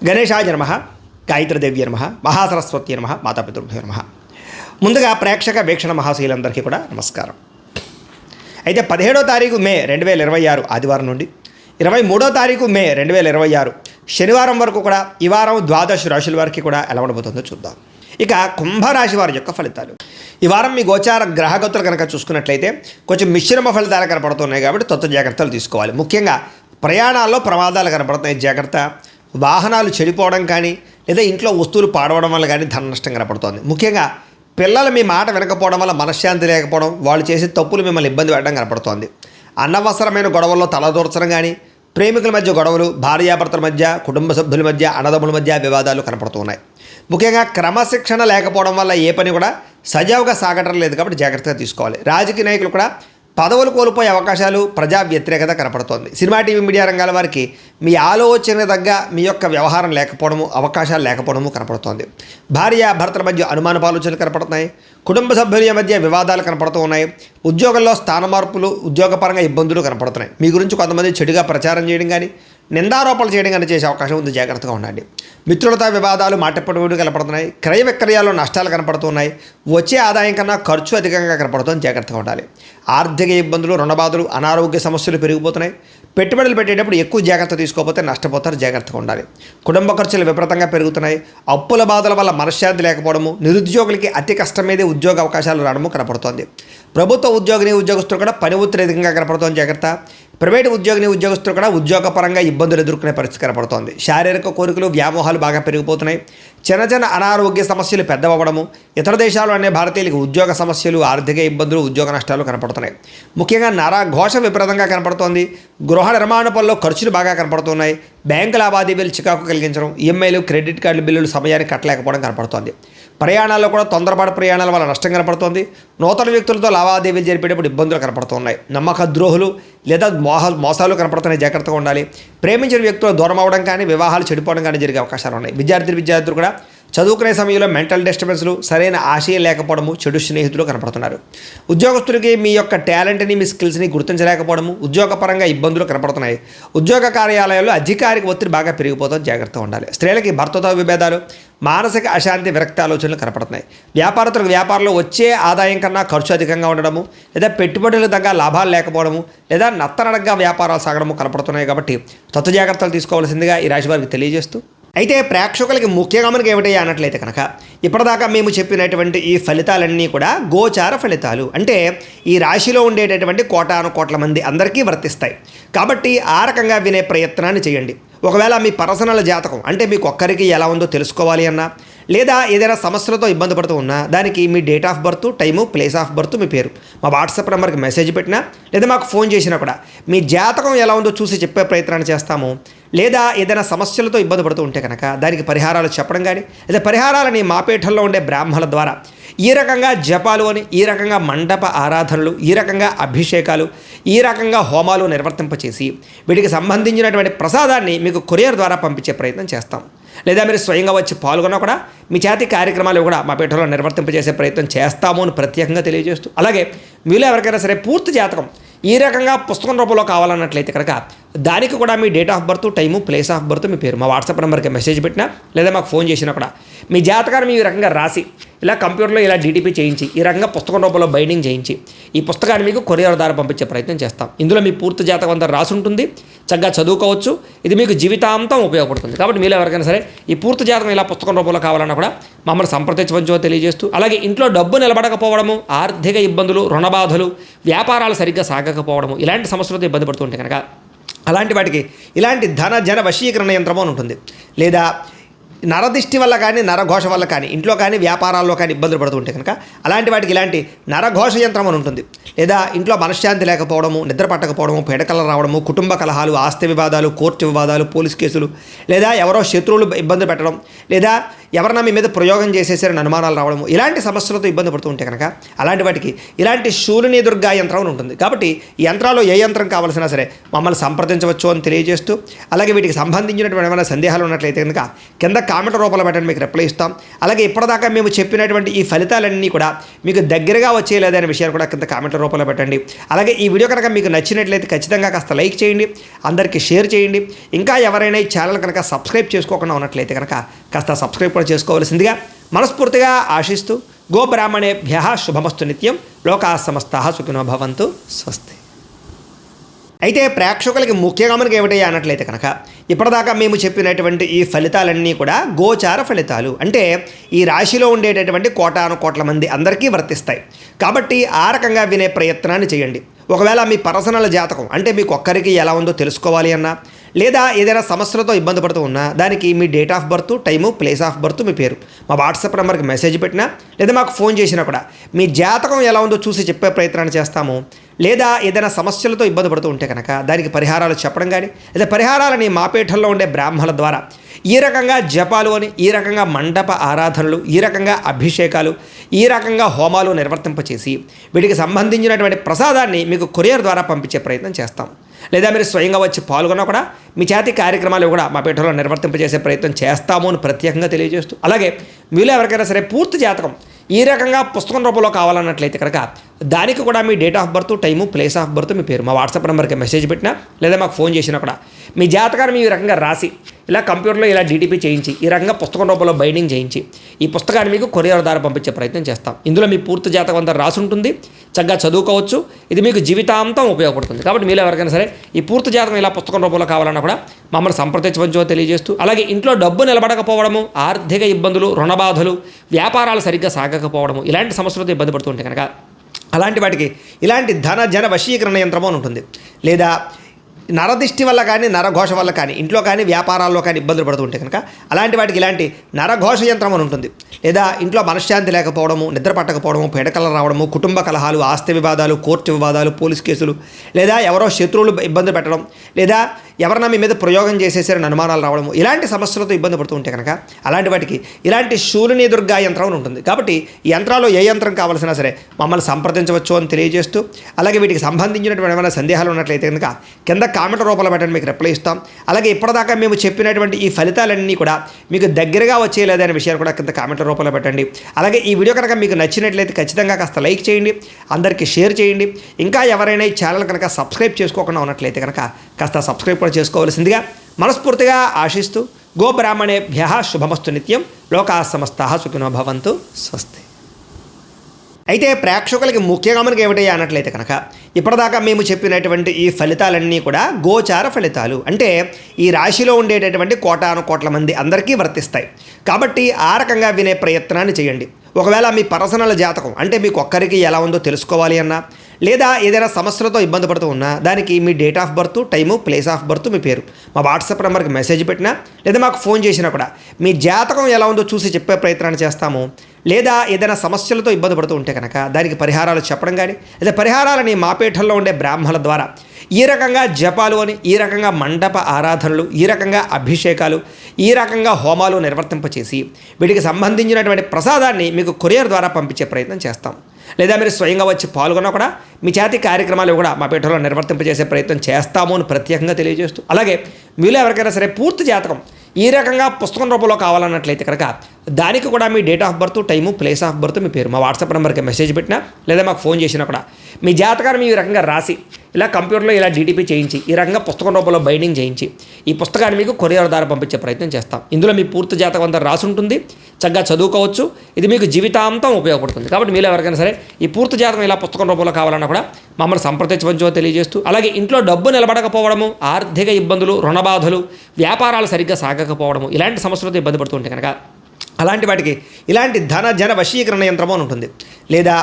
గణేశాయ నమః, గాయత్రీదేవ్య నమః, మహాసరస్వతి నమః, మాతాపితృభ్యో నమః. ముందుగా ప్రేక్షక వీక్షణ మహాశీలందరికీ కూడా నమస్కారం. అయితే 17వ తారీఖు మే 2026 ఆదివారం నుండి 23వ తారీఖు మే 2026 శనివారం వరకు కూడా ఈ వారం ద్వాదశ రాశుల వారికి కూడా ఎలా ఉండబోతుందో చూద్దాం. ఇక కుంభరాశి వారి యొక్క ఫలితాలు. ఈ వారం మీ గోచార గ్రహగతులు కనుక చూసుకున్నట్లయితే కొంచెం మిశ్రమ ఫలితాలు కనపడుతున్నాయి కాబట్టి జాగ్రత్తలు తీసుకోవాలి. ముఖ్యంగా ప్రయాణాల్లో ప్రమాదాలు కనపడుతున్నాయి, జాగ్రత్త. వాహనాలు చెడిపోవడం కానీ లేదా ఇంట్లో వస్తువులు పాడవడం వల్ల కానీ ధన నష్టం కనపడుతోంది. ముఖ్యంగా పిల్లలు మీ మాట వినకపోవడం వల్ల మనశ్శాంతి లేకపోవడం, వాళ్ళు చేసే తప్పులు మిమ్మల్ని ఇబ్బంది పెట్టడం కనపడుతోంది. అనవసరమైన గొడవల్లో తలదూర్చడం కానీ, ప్రేమికుల మధ్య గొడవలు, భార్యాభర్తల మధ్య, కుటుంబ సభ్యుల మధ్య, అన్నదమ్ముల మధ్య వివాదాలు కనపడుతున్నాయి. ముఖ్యంగా క్రమశిక్షణ లేకపోవడం వల్ల ఏ పని కూడా సజావుగా సాగటం లేదు కాబట్టి జాగ్రత్తగా తీసుకోవాలి. రాజకీయ నాయకులు కూడా పదవులు కోల్పోయే అవకాశాలు, ప్రజా వ్యతిరేకత కనపడుతోంది. సినిమా టీవీ మీడియా రంగాల వారికి మీ ఆలోచన తగ్గ మీ యొక్క వ్యవహారం లేకపోవడము, అవకాశాలు లేకపోవడము కనపడుతోంది. భార్య భర్తల మధ్య అనుమానపు ఆలోచనలు కనపడుతున్నాయి. కుటుంబ సభ్యుల మధ్య వివాదాలు కనపడుతూ ఉన్నాయి. ఉద్యోగంలో స్థాన మార్పులు, ఉద్యోగపరంగా ఇబ్బందులు కనపడుతున్నాయి. మీ గురించి కొంతమంది చెడుగా ప్రచారం చేయడం కానీ, నిందారోపణలు చేయడం కానీ చేసే అవకాశం ఉంది, జాగ్రత్తగా ఉండండి. మిత్రులతో వివాదాలు, మాటపడుగుడు కనపడుతున్నాయి. క్రయ విక్రయాల్లో నష్టాలు కనపడుతున్నాయి. వచ్చే ఆదాయం కన్నా ఖర్చు అధికంగా కనపడుతుంది, జాగ్రత్తగా ఉండాలి. ఆర్థిక ఇబ్బందులు, రుణబాధలు, అనారోగ్య సమస్యలు పెరిగిపోతున్నాయి. పెట్టుబడులు పెట్టేటప్పుడు ఎక్కువ జాగ్రత్త తీసుకోకపోతే నష్టపోతారు, జాగ్రత్తగా ఉండాలి. కుటుంబ ఖర్చులు విపరీతంగా పెరుగుతున్నాయి. అప్పుల బాధల వల్ల మనశ్శాంతి లేకపోవడము, నిరుద్యోగులకి అతి కష్టం మీదే ఉద్యోగ అవకాశాలు రావడము కనపడుతోంది. ప్రభుత్వ ఉద్యోగులు కూడా పని ఒత్తిడి అధికంగా కనపడుతోంది, జాగ్రత్త. ప్రైవేటు ఉద్యోగులు కూడా ఉద్యోగపరంగా ఇబ్బందులు ఎదుర్కొనే పరిస్థితి కనపడుతోంది. శారీరక కోరికలు, వ్యామోహాలు బాగా పెరిగిపోతున్నాయి. చిన్న అనారోగ్య సమస్యలు పెద్దవడము, ఇతర దేశాలు అనే భారతీయులకు ఉద్యోగ సమస్యలు, ఆర్థిక ఇబ్బందులు, ఉద్యోగ నష్టాలు కనపడుతున్నాయి. ముఖ్యంగా నరఘోష విపరీతంగా కనపడుతోంది. గృహ నిర్మాణ పనుల్లో ఖర్చులు బాగా కనపడుతున్నాయి. బ్యాంకు లావాదేవీలు చికాకు కలిగించడం, ఈఎంఐలు, క్రెడిట్ కార్డుల బిల్లులు సమయానికి కట్టలేకపోవడం కనపడుతోంది. ప్రయాణాల్లో కూడా తొందరపాటు ప్రయాణాల వల్ల నష్టం కనపడుతోంది. నూతన వ్యక్తులతో లావాదేవీలు జరిపేటప్పుడు ఇబ్బందులు కనపడుతున్నాయి. నమ్మక ద్రోహులు లేదా మోసాలు కనపడుతున్నాయి, జాగ్రత్తగా ఉండాలి. ప్రేమించిన వ్యక్తులు దూరం అవ్వడం కానీ, వివాహాలు చెడిపోవడం కానీ జరిగే అవకాశాలు ఉన్నాయి. విద్యార్థులు కూడా చదువుకునే సమయంలో మెంటల్ డిస్టర్బెన్స్లు, సరైన ఆశయం లేకపోవడము, చెడు స్నేహితులు కనపడుతున్నారు. ఉద్యోగస్తులకి మీ యొక్క టాలెంట్ని, మీ స్కిల్స్ని గుర్తించలేకపోవడము, ఉద్యోగపరంగా ఇబ్బందులు కనపడుతున్నాయి. ఉద్యోగ కార్యాలయాల్లో అధికారిక ఒత్తిడి బాగా పెరిగిపోతుంది, జాగ్రత్తగా ఉండాలి. స్త్రీలకి భర్తతో విభేదాలు, మానసిక అశాంతి, విరక్తి ఆలోచనలు కనపడుతున్నాయి. వ్యాపారస్తులకు వ్యాపారంలో వచ్చే ఆదాయం కన్నా ఖర్చు అధికంగా ఉండడము, లేదా పెట్టుబడులకు తగ్గ లాభాలు లేకపోవడము, లేదా నత్తనడగ్గా వ్యాపారాలు సాగడము కనపడుతున్నాయి. కాబట్టి జాగ్రత్తలు తీసుకోవాల్సిందిగా ఈ రాశి వారికి తెలియజేస్తూ, అయితే ప్రేక్షకులకి ముఖ్యంగా మనకి ఏమిటి అన్నట్లయితే కనుక ఇప్పటిదాకా మేము చెప్పినటువంటి ఈ ఫలితాలన్నీ కూడా గోచార ఫలితాలు, అంటే ఈ రాశిలో ఉండేటటువంటి కోటాను మంది అందరికీ వర్తిస్తాయి. కాబట్టి ఆ రకంగా వినే ప్రయత్నాన్ని చేయండి. ఒకవేళ మీ పర్సనల్ జాతకం అంటే మీకు ఒక్కరికి ఎలా ఉందో తెలుసుకోవాలి అన్నా, లేదా ఏదైనా సమస్యలతో ఇబ్బంది పడుతూ ఉన్నా, దానికి మీ date of birth, time, place of birth, మీ పేరు మా వాట్సాప్ నెంబర్కి మెసేజ్ పెట్టినా, లేదా మాకు ఫోన్ చేసినా కూడా మీ జాతకం ఎలా ఉందో చూసి చెప్పే ప్రయత్నాన్ని చేస్తాము. లేదా ఏదైనా సమస్యలతో ఇబ్బంది పడుతూ ఉంటే కనుక దానికి పరిహారాలు చెప్పడం కానీ, లేదా పరిహారాలని మా పీఠంలో ఉండే బ్రాహ్మణుల ద్వారా ఈ రకంగా జపాలు అని, ఈ రకంగా మండప ఆరాధనలు, ఈ రకంగా అభిషేకాలు, ఈ రకంగా హోమాలు నిర్వర్తింపచేసి వీటికి సంబంధించినటువంటి ప్రసాదాన్ని మీకు కొరియర్ ద్వారా పంపించే ప్రయత్నం చేస్తాం. లేదా మీరు స్వయంగా వచ్చి పాల్గొన్నా కూడా మీ చేతి కార్యక్రమాలు కూడా మా పీఠంలో నిర్వర్తింపజేసే ప్రయత్నం చేస్తాము అని ప్రత్యేకంగా తెలియజేస్తూ, అలాగే మీలో ఎవరికైనా సరే పూర్తి జాతకం ఈ రకంగా పుస్తకం రూపంలో కావాలన్నట్లయితే కనుక దానికి కూడా మీ date of birth, time, place of birth, మీ పేరు మా వాట్సాప్ నెంబర్కి మెసేజ్ పెట్టినా, లేదా మాకు ఫోన్ చేసినా కూడా మీ జాతకాన్ని ఈ రకంగా రాసి ఇలా కంప్యూటర్లో ఇలా డీటీపీ చేయించి ఈ రకంగా పుస్తకం రూపంలో బైండింగ్ చేయించి ఈ పుస్తకాన్ని మీకు కొరియర్ ద్వారా పంపించే ప్రయత్నం చేస్తాం. ఇందులో మీ పూర్తి జాతకం అంతా రాసి ఉంటుంది, చక్కగా చదువుకోవచ్చు. ఇది మీకు జీవితాంతం ఉపయోగపడుతుంది. కాబట్టి మీరు ఎవరికైనా సరే ఈ పూర్తి జాతకం ఇలా పుస్తకం రూపంలో కావాలన్నా కూడా మమ్మల్ని సంప్రదించవచ్చో తెలియజేస్తూ, అలాగే ఇంట్లో డబ్బు నిలబడకపోవడము, ఆర్థిక ఇబ్బందులు, రుణబాధలు, వ్యాపారాలు సరిగ్గా సాగకపోవడము, ఇలాంటి సమస్యలతో ఇబ్బంది పడుతుంటే కనుక అలాంటి వాటికి ఇలాంటి జన వశీకరణ యంత్రం అని ఉంటుంది. లేదా నరదిష్టి వల్ల కానీ, నరఘోష వల్ల కానీ, ఇంట్లో కానీ వ్యాపారాల్లో కానీ ఇబ్బందులు పడుతుంటే కనుక అలాంటి వాటికి ఇలాంటి నరఘోష యంత్రం అని ఉంటుంది. లేదా ఇంట్లో మనశ్శాంతి లేకపోవడము, నిద్ర పట్టకపోవడము, పీడకలు రావడము, కుటుంబ కలహాలు, ఆస్తి వివాదాలు, కోర్టు వివాదాలు, పోలీస్ కేసులు, లేదా ఎవరో శత్రువులు ఇబ్బంది పెట్టడం, లేదా ఎవరన్నా మీ మీద ప్రయోగం చేసేసారని అనుమానాలు రావడము, ఇలాంటి సమస్యలతో ఇబ్బంది పడుతూ ఉంటే కనుక అలాంటి వాటికి ఇలాంటి శూలిని దుర్గా యంత్రం అని ఉంటుంది. కాబట్టి ఈ యంత్రాల్లో ఏ యంత్రం కావాల్సినా సరే మమ్మల్ని సంప్రదించవచ్చు అని తెలియజేస్తూ, అలాగే వీటికి సంబంధించినటువంటి ఏమైనా సందేహాలు ఉన్నట్లయితే కనుక కింద కామెంట్ రూపంలో పెట్టండి, మీకు రిప్లై ఇస్తాం. అలాగే ఇప్పటిదాకా మేము చెప్పినటువంటి ఈ ఫలితాలన్నీ కూడా మీకు దగ్గరగా వచ్చేయలేదనే విషయాలు కూడా కింద కామెంట్ రూపంలో పెట్టండి. అలాగే ఈ వీడియో కనుక మీకు నచ్చినట్లయితే ఖచ్చితంగా కాస్త లైక్ చేయండి, అందరికీ షేర్ చేయండి. ఇంకా ఎవరైనా ఈ ఛానల్ కనుక సబ్స్క్రైబ్ చేసుకోకుండా ఉన్నట్లయితే కనుక కాస్త సబ్స్క్రైబ్ కూడా చేసుకోవాల్సిందిగా మనస్ఫూర్తిగా ఆశిస్తూ గోబ్రాహ్మణేభ్యః శుభమస్తు నిత్యం, లోకాః సమస్తాః సుఖినో భవంతు, స్వస్తి. అయితే ప్రేక్షకులకి ముఖ్యంగా మనకి ఏమిటయ్యా అన్నట్లయితే కనుక ఇప్పటిదాకా మేము చెప్పినటువంటి ఈ ఫలితాలన్నీ కూడా గోచార ఫలితాలు, అంటే ఈ రాశిలో ఉండేటటువంటి కోటాను కోట్ల మంది అందరికీ వర్తిస్తాయి. కాబట్టి ఆ రకంగా వినే ప్రయత్నాన్ని చేయండి. ఒకవేళ మీ పర్సనల్ జాతకం అంటే మీకు ఒక్కరికి ఎలా ఉందో తెలుసుకోవాలి అన్నా, లేదా ఏదైనా సమస్యలతో ఇబ్బంది పడుతూ ఉన్నా దానికి మీ date of birth, time, place of birth, మీ పేరు మా వాట్సాప్ నెంబర్కి మెసేజ్ పెట్టినా లేదా మాకు ఫోన్ చేసినా కూడా మీ జాతకం ఎలా ఉందో చూసి చెప్పే ప్రయత్నాన్ని చేస్తాము. లేదా ఏదైనా సమస్యలతో ఇబ్బంది పడుతూ ఉంటే కనుక దానికి పరిహారాలు చెప్పడం కానీ, లేదా పరిహారాలని మా పీఠంలో ఉండే బ్రాహ్మణుల ద్వారా ఈ రకంగా జపాలు అని, ఈ రకంగా మండప ఆరాధనలు, ఈ రకంగా అభిషేకాలు, ఈ రకంగా హోమాలు నిర్వర్తింపచేసి వీటికి సంబంధించినటువంటి ప్రసాదాన్ని మీకు కొరియర్ ద్వారా పంపించే ప్రయత్నం చేస్తాం. లేదా మీరు స్వయంగా వచ్చి పాల్గొన్నా కూడా మీ చేతి కార్యక్రమాలు కూడా మా పీఠంలో నిర్వర్తింపజేసే ప్రయత్నం చేస్తాము అని ప్రత్యేకంగా తెలియజేస్తూ, అలాగే మీలో ఎవరికైనా సరే పూర్తి జాతకం ఈ రకంగా పుస్తకం రూపంలో కావాలన్నట్లయితే కనుక దానికి కూడా మీ date of birth, time, place of birth, మీ పేరు మా వాట్సాప్ నెంబర్కి మెసేజ్ పెట్టినా లేదా మాకు ఫోన్ చేసినా కూడా మీ జాతకాన్ని ఈ రకంగా రాసి ఇలా కంప్యూటర్లో ఇలా డీటీపీ చేయించి ఈ రకంగా పుస్తకం రూపంలో బైండింగ్ చేయించి ఈ పుస్తకాన్ని మీకు కొరియర్ ద్వారా పంపించే ప్రయత్నం చేస్తాం. ఇందులో మీ పూర్తి జాతకం అంతా రాసి ఉంటుంది, చక్కగా చదువుకోవచ్చు. ఇది మీకు జీవితాంతం ఉపయోగపడుతుంది. కాబట్టి మీరు ఎవరికైనా సరే ఈ పూర్తి జాతకం ఇలా పుస్తకం రూపంలో కావాలన్నా కూడా మమ్మల్ని సంప్రదించవచ్చో తెలియజేస్తూ, అలాగే ఇంట్లో డబ్బు నిలబడకపోవడము, ఆర్థిక ఇబ్బందులు, రుణబాధలు, వ్యాపారాలు సరిగ్గా సాగకపోవడము, ఇలాంటి సమస్యలతో ఇబ్బంది పడుతుంటే కనుక అలాంటి వాటికి ఇలాంటి ధన జన వశీకరణ యంత్రము అని ఉంటుంది. లేదా నరదిష్టి వల్ల కానీ, నరఘోష వల్ల కానీ, ఇంట్లో కానీ వ్యాపారాల్లో కానీ ఇబ్బందులు పడుతుంటే కనుక అలాంటి వాటికి ఇలాంటి నరఘోష యంత్రం అని ఉంటుంది. లేదా ఇంట్లో మనశ్శాంతి లేకపోవడము, నిద్ర పట్టకపోవడము, పీడకలు రావడము, కుటుంబ కలహాలు, ఆస్తి వివాదాలు, కోర్టు వివాదాలు, పోలీస్ కేసులు, లేదా ఎవరో శత్రువులు ఇబ్బంది పెట్టడం, లేదా ఎవరన్నా మీ మీద ప్రయోగం చేసేసారని అనుమానాలు రావడము, ఇలాంటి సమస్యలతో ఇబ్బంది పడుతూ ఉంటే కనుక అలాంటి వాటికి ఇలాంటి శూలిని దుర్గా యంత్రం అని ఉంటుంది. కాబట్టి ఈ యంత్రాల్లో ఏ యంత్రం కావాల్సినా సరే మమ్మల్ని సంప్రదించవచ్చు అని తెలియజేస్తూ, అలాగే వీటికి సంబంధించినటువంటి ఏమైనా సందేహాలు ఉన్నట్లయితే కనుక కింద కామెంట్ రూపంలో పెట్టండి, మీకు రిప్లై ఇస్తాం. అలాగే ఇప్పటిదాకా మేము చెప్పినటువంటి ఈ ఫలితాలన్నీ కూడా మీకు దగ్గరగా వచ్చేయలేదనే విషయాలు కూడా కింద కామెంట్ రూపంలో పెట్టండి. అలాగే ఈ వీడియో కనుక మీకు నచ్చినట్లయితే ఖచ్చితంగా కాస్త లైక్ చేయండి, అందరికీ షేర్ చేయండి. ఇంకా ఎవరైనా ఈ ఛానల్ కనుక సబ్స్క్రైబ్ చేసుకోకుండా ఉన్నట్లయితే కనుక కాస్త సబ్స్క్రైబ్ కూడా చేసుకోవాల్సిందిగా మనస్ఫూర్తిగా ఆశిస్తూ గోబ్రాహ్మణేభ్యః శుభమస్తు నిత్యం, లోకాః సమస్తాః సుఖినో భవంతు, స్వస్తి. అయితే ప్రేక్షకులకి ముఖ్యంగా మనకి ఏమిటయ్యా అన్నట్లయితే కనుక ఇప్పటిదాకా మేము చెప్పినటువంటి ఈ ఫలితాలన్నీ కూడా గోచార ఫలితాలు, అంటే ఈ రాశిలో ఉండేటటువంటి కోటాను కోట్ల మంది అందరికీ వర్తిస్తాయి. కాబట్టి ఆ రకంగా వినే ప్రయత్నాన్ని చేయండి. ఒకవేళ మీ పర్సనల్ జాతకం అంటే మీకు ఒక్కరికి ఎలా ఉందో తెలుసుకోవాలి అన్నా, లేదా ఏదైనా సమస్యలతో ఇబ్బంది పడుతూ ఉన్నా దానికి మీ date of birth, time, place of birth, మీ పేరు మా వాట్సాప్ నెంబర్కి మెసేజ్ పెట్టినా లేదా మాకు ఫోన్ చేసినా కూడా మీ జాతకం ఎలా ఉందో చూసి చెప్పే ప్రయత్నాన్ని చేస్తాము. లేదా ఏదైనా సమస్యలతో ఇబ్బంది పడుతూ ఉంటే కనుక దానికి పరిహారాలు చెప్పడం కానీ, లేదా పరిహారాలని మా పీఠంలో ఉండే బ్రాహ్మణుల ద్వారా ఈ రకంగా జపాలు అని, ఈ రకంగా మండప ఆరాధనలు, ఈ రకంగా అభిషేకాలు, ఈ రకంగా హోమాలు నిర్వర్తింపచేసి వీటికి సంబంధించినటువంటి ప్రసాదాన్ని మీకు కొరియర్ ద్వారా పంపించే ప్రయత్నం చేస్తాం. లేదా మీరు స్వయంగా వచ్చి పాల్గొన్నా కూడా మీ చేతి కార్యక్రమాలు కూడా మా పీఠంలో నిర్వర్తింపజేసే ప్రయత్నం చేస్తాము అని ప్రత్యేకంగా తెలియజేస్తూ, అలాగే మీలో ఎవరికైనా సరే పూర్తి జాతకం ఈ రకంగా పుస్తకం రూపంలో కావాలన్నట్లయితే కనుక దానికి కూడా మీ date of birth, time, place of birth, మీ పేరు మా వాట్సాప్ నెంబర్కి మెసేజ్ పెట్టినా లేదా మాకు ఫోన్ చేసినా కూడా మీ జాతకాన్ని ఈ రకంగా రాసి ఇలా కంప్యూటర్లో ఇలా డీటీపీ చేయించి ఈ రకంగా పుస్తకం రూపంలో బైండింగ్ చేయించి ఈ పుస్తకాన్ని మీకు కొరియర్ ద్వారా పంపించే ప్రయత్నం చేస్తాం. ఇందులో మీ పూర్తి జాతకం అంతా రాసి ఉంటుంది, చక్కగా చదువుకోవచ్చు. ఇది మీకు జీవితాంతం ఉపయోగపడుతుంది. కాబట్టి మీరు ఎవరికైనా సరే ఈ పూర్తి జాతకం ఇలా పుస్తకం రూపంలో కావాలన్నా కూడా మమ్మల్ని సంప్రదించవచ్చో తెలియజేస్తూ, అలాగే ఇంట్లో డబ్బు నిలబడకపోవడము, ఆర్థిక ఇబ్బందులు, రుణబాధలు, వ్యాపారాలు సరిగ్గా సాగకపోవడము, ఇలాంటి సమస్యలతో ఇబ్బంది పడుతుంటే కనుక అలాంటి వాటికి ఇలాంటి ధన జన వశీకరణ యంత్రము అని ఉంటుంది. లేదా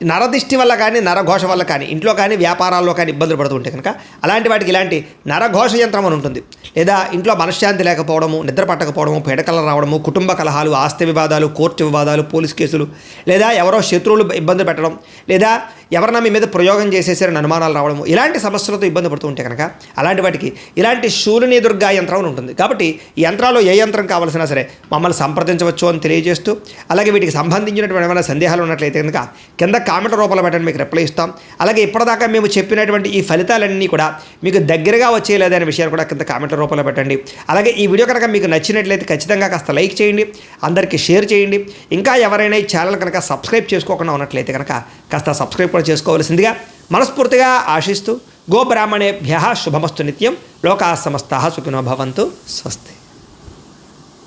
నరదిష్టి వల్ల కానీ, నరఘోష వల్ల కానీ, ఇంట్లో కానీ వ్యాపారాల్లో కానీ ఇబ్బందులు పడుతుంటే కనుక అలాంటి వాటికి ఇలాంటి నరఘోష యంత్రం అని ఉంటుంది. లేదా ఇంట్లో మనశ్శాంతి లేకపోవడము, నిద్ర పట్టకపోవడము, పీడకలు రావడము, కుటుంబ కలహాలు, ఆస్తి వివాదాలు, కోర్టు వివాదాలు, పోలీస్ కేసులు, లేదా ఎవరో శత్రువులు ఇబ్బంది పెట్టడం, లేదా ఎవరన్నా మీ మీద ప్రయోగం చేసేసారని అనుమానాలు రావడము ఇలాంటి సమస్యలతో ఇబ్బంది పడుతూ ఉంటే కనుక అలాంటి వాటికి ఇలాంటి శూలిని దుర్గా యంత్రం అని ఉంటుంది. కాబట్టి ఈ యంత్రాల్లో ఏ యంత్రం కావాల్సినా సరే మమ్మల్ని సంప్రదించవచ్చు అని తెలియజేస్తూ, అలాగే వీటికి సంబంధించినటువంటి ఏమైనా సందేహాలు ఉన్నట్లయితే కనుక కింద కామెంట్ రూపంలో పెట్టండి, మీకు రిప్లై ఇస్తాం. అలాగే ఇప్పటిదాకా మేము చెప్పినటువంటి ఈ ఫలితాలన్నీ కూడా మీకు దగ్గరగా వచ్చేయలేదనే విషయాలు కూడా కింద కామెంట్ రూపంలో పెట్టండి. అలాగే ఈ వీడియో కనుక మీకు నచ్చినట్లయితే ఖచ్చితంగా కాస్త లైక్ చేయండి, అందరికీ షేర్ చేయండి. ఇంకా ఎవరైనా ఈ ఛానల్ కనుక సబ్స్క్రైబ్ చేసుకోకుండా ఉన్నట్లయితే కనుక కాస్త సబ్స్క్రైబ్ కూడా చేసుకోవాల్సిందిగా మనస్ఫూర్తిగా ఆశిస్తూ, గోబ్రాహ్మణేభ్యః శుభమస్తు నిత్యం, లోకాः సమస్తాः సుఖినో భవంతు. స్వస్తి.